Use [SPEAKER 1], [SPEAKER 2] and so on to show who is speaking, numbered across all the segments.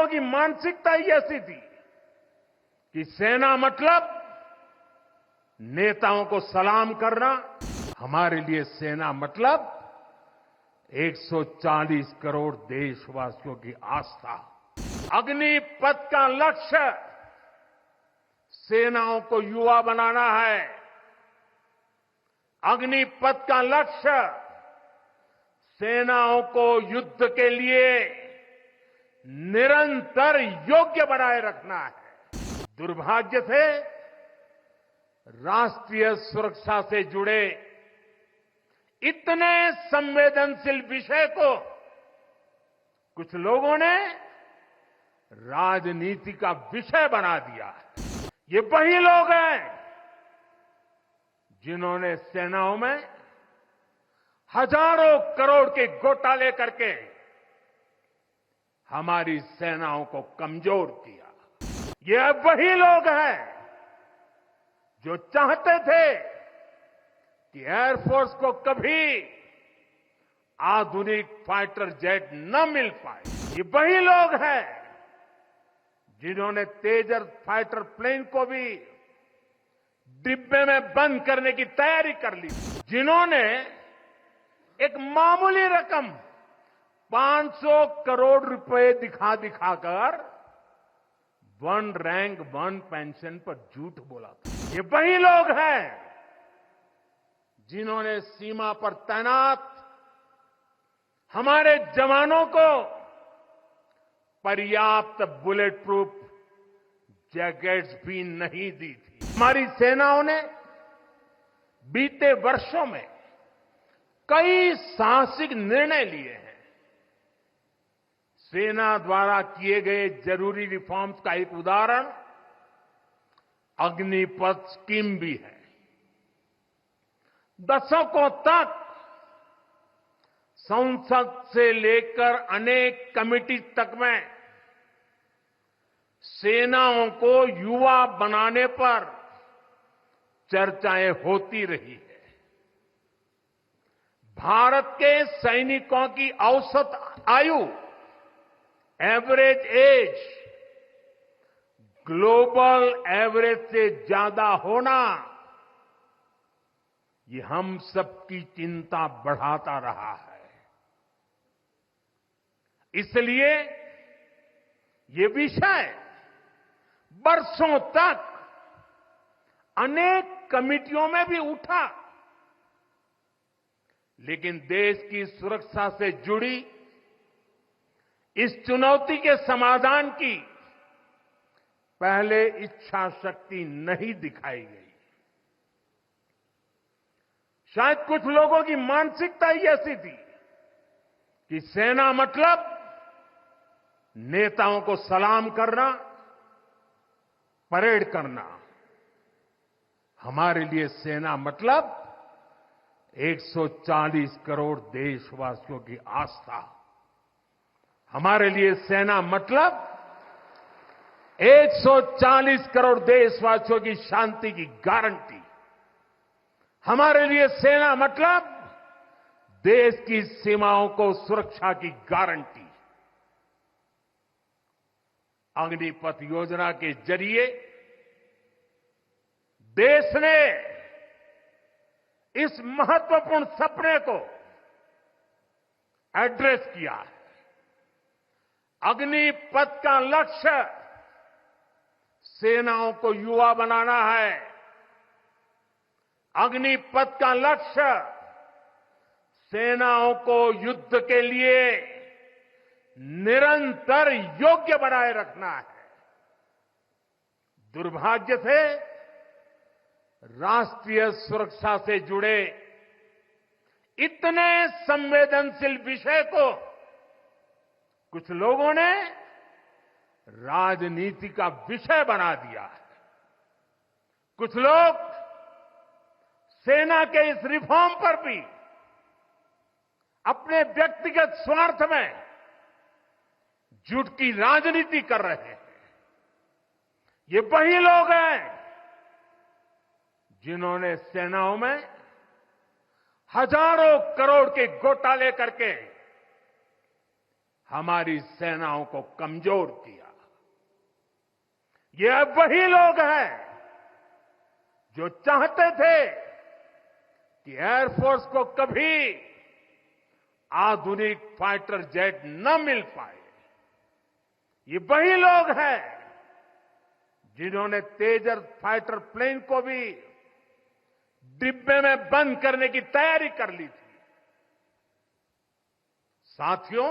[SPEAKER 1] लोगों की मानसिकता ही ऐसी थी कि सेना मतलब नेताओं को सलाम करना। हमारे लिए सेना मतलब 140 करोड़ देशवासियों की आस्था। अग्निपथ का लक्ष्य सेनाओं को युवा बनाना है। अग्निपथ का लक्ष्य सेनाओं को युद्ध के लिए निरंतर योग्य बनाए रखना है। दुर्भाग्य से राष्ट्रीय सुरक्षा से जुड़े इतने संवेदनशील विषय को कुछ लोगों ने राजनीति का विषय बना दिया है। ये वही लोग हैं जिन्होंने सेनाओं में हजारों करोड़ के घोटाले करके हमारी सेनाओं को कमजोर किया। ये वही लोग हैं जो चाहते थे कि एयरफोर्स को कभी आधुनिक फाइटर जेट न मिल पाए। ये वही लोग हैं जिन्होंने तेजस फाइटर प्लेन को भी डिब्बे में बंद करने की तैयारी कर ली। जिन्होंने एक मामूली रकम 500 करोड़ रुपए दिखा दिखाकर वन रैंक वन पेंशन पर झूठ बोला था। ये वही लोग हैं जिन्होंने सीमा पर तैनात हमारे जवानों को पर्याप्त बुलेट प्रूफ जैकेट्स भी नहीं दी थी। हमारी सेनाओं ने बीते वर्षों में कई साहसिक निर्णय लिए हैं। सेना द्वारा किए गए जरूरी रिफॉर्म्स का एक उदाहरण अग्निपथ स्कीम भी है। दशकों तक संसद से लेकर अनेक कमेटी तक में सेनाओं को युवा बनाने पर चर्चाएं होती रही है। भारत के सैनिकों की औसत आयु एवरेज एज ग्लोबल एवरेज से ज्यादा होना ये हम सबकी चिंता बढ़ाता रहा है। इसलिए ये विषय बरसों तक अनेक कमिटियों में भी उठा, लेकिन देश की सुरक्षा से जुड़ी इस चुनौती के समाधान की पहले इच्छा शक्ति नहीं दिखाई गई। शायद कुछ लोगों की मानसिकता ही ऐसी थी कि सेना मतलब नेताओं को सलाम करना, परेड करना। हमारे लिए सेना मतलब 140 करोड़ देशवासियों की आस्था। हमारे लिए सेना मतलब 140 करोड़ देशवासियों की शांति की गारंटी। हमारे लिए सेना मतलब देश की सीमाओं को सुरक्षा की गारंटी। अग्निपथ योजना के जरिए देश ने इस महत्वपूर्ण सपने को एड्रेस किया है। अग्निपथ का लक्ष्य सेनाओं को युवा बनाना है। अग्निपथ का लक्ष्य सेनाओं को युद्ध के लिए निरंतर योग्य बनाए रखना है। दुर्भाग्य से राष्ट्रीय सुरक्षा से जुड़े इतने संवेदनशील विषय को कुछ लोगों ने राजनीति का विषय बना दिया है। कुछ लोग सेना के इस रिफॉर्म पर भी अपने व्यक्तिगत स्वार्थ में झूठ की राजनीति कर रहे हैं। ये वही लोग हैं जिन्होंने सेनाओं में हजारों करोड़ के घोटाले करके हमारी सेनाओं को कमजोर किया। ये अब वही लोग हैं जो चाहते थे कि एयरफोर्स को कभी आधुनिक फाइटर जेट न मिल पाए। ये वही लोग हैं जिन्होंने तेजस फाइटर प्लेन को भी डिब्बे में बंद करने की तैयारी कर ली थी। साथियों,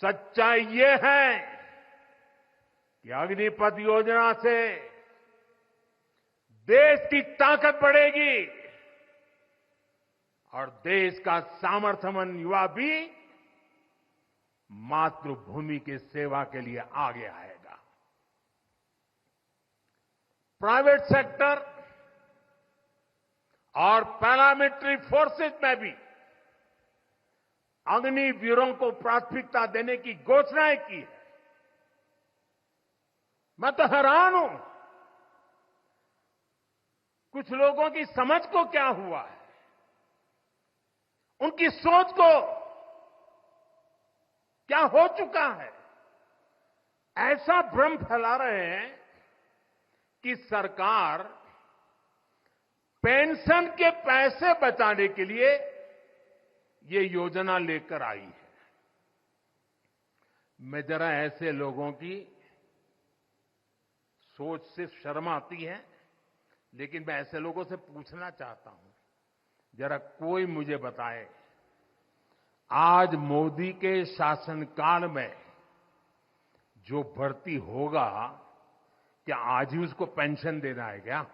[SPEAKER 1] सच्चाई ये है कि अग्निपथ योजना से देश की ताकत बढ़ेगी और देश का सामर्थ्यवान युवा भी मातृभूमि की सेवा के लिए आगे आएगा। प्राइवेट सेक्टर और पैरामिलिट्री फोर्सेस में भी अग्निवीरों को प्राथमिकता देने की घोषणाएं की है। मैं तो हैरान हूं, कुछ लोगों की समझ को क्या हुआ है, उनकी सोच को क्या हो चुका है। ऐसा भ्रम फैला रहे हैं कि सरकार पेंशन के पैसे बचाने के लिए ये योजना लेकर आई है। मैं जरा ऐसे लोगों की सोच से शर्म आती है, लेकिन मैं ऐसे लोगों से पूछना चाहता हूं, जरा कोई मुझे बताए, आज मोदी के शासनकाल में जो भर्ती होगा, क्या आज ही उसको पेंशन देना है क्या?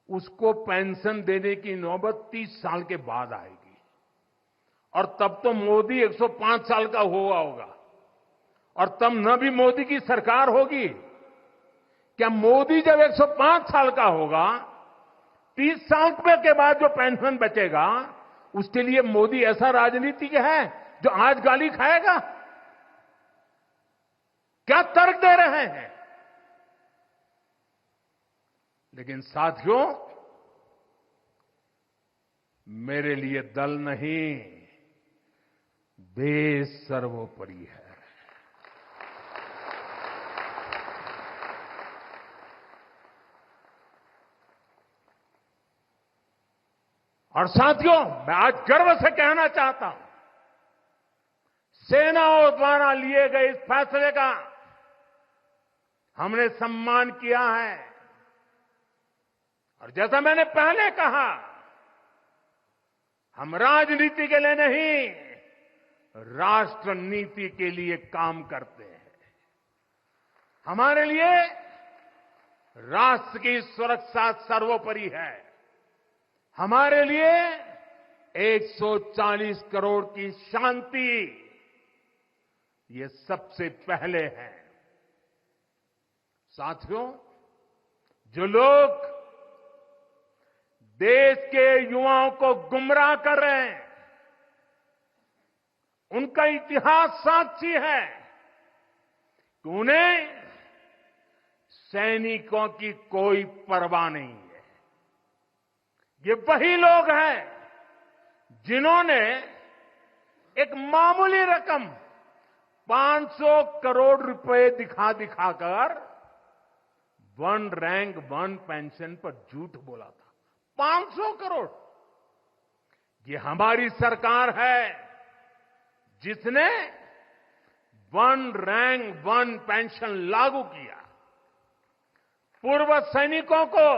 [SPEAKER 1] उसको पेंशन देने की नौबत 30 साल के बाद आएगी और तब तो मोदी 105 साल का हुआ होगा और तब न भी मोदी की सरकार होगी। क्या मोदी जब 105 साल का होगा, 30 साल के बाद जो पेंशन बचेगा, उसके लिए मोदी ऐसा राजनीतिक है जो आज गाली खाएगा? क्या तर्क दे रहे हैं? लेकिन साथियों, मेरे लिए दल नहीं, देश सर्वोपरि है। और साथियों, मैं आज गर्व से कहना चाहता हूं, सेनाओं द्वारा लिए गए इस फैसले का हमने सम्मान किया है। और जैसा मैंने पहले कहा, हम राजनीति के लिए नहीं, राष्ट्र नीति के लिए काम करते हैं। हमारे लिए राष्ट्र की सुरक्षा सर्वोपरि है। हमारे लिए 140 करोड़ की शांति ये सबसे पहले है। साथियों, जो लोग देश के युवाओं को गुमराह कर रहे हैं, उनका इतिहास साक्षी है कि उन्हें सैनिकों की कोई परवाह नहीं है। ये वही लोग हैं जिन्होंने एक मामूली रकम 500 करोड़ रुपए दिखाकर वन रैंक वन पेंशन पर झूठ बोला था। 500 करोड़। ये हमारी सरकार है जिसने वन रैंक वन पेंशन लागू किया। पूर्व सैनिकों को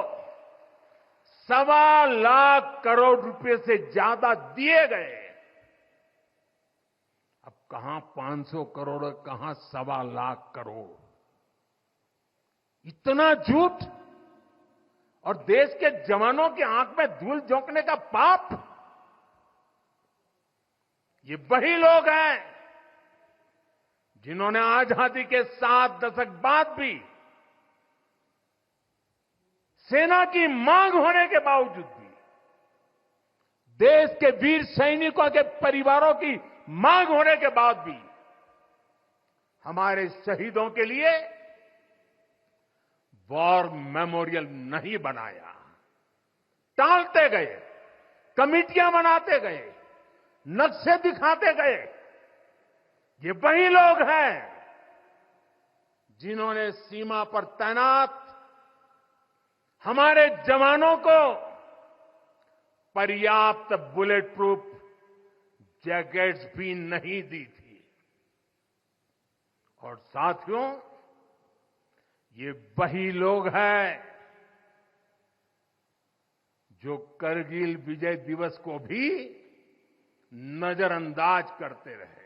[SPEAKER 1] 1.25 लाख करोड़ रुपए से ज्यादा दिए गए। अब कहां 500 करोड़, कहां 1.25 लाख करोड़। इतना झूठ और देश के जवानों की आंख में धूल झोंकने का पाप। ये वही लोग हैं जिन्होंने आजादी के 7 दशक बाद भी सेना की मांग होने के बावजूद भी, देश के वीर सैनिकों के परिवारों की मांग होने के बाद भी हमारे शहीदों के लिए वॉर मेमोरियल नहीं बनाया। टालते गए, कमिटियां बनाते गए, नक्शे दिखाते गए, ये वही लोग हैं जिन्होंने सीमा पर तैनात हमारे जवानों को पर्याप्त बुलेट प्रूफ जैकेट्स भी नहीं दी थी। और साथियों, ये वही लोग हैं जो करगिल विजय दिवस को भी नजरअंदाज करते रहे।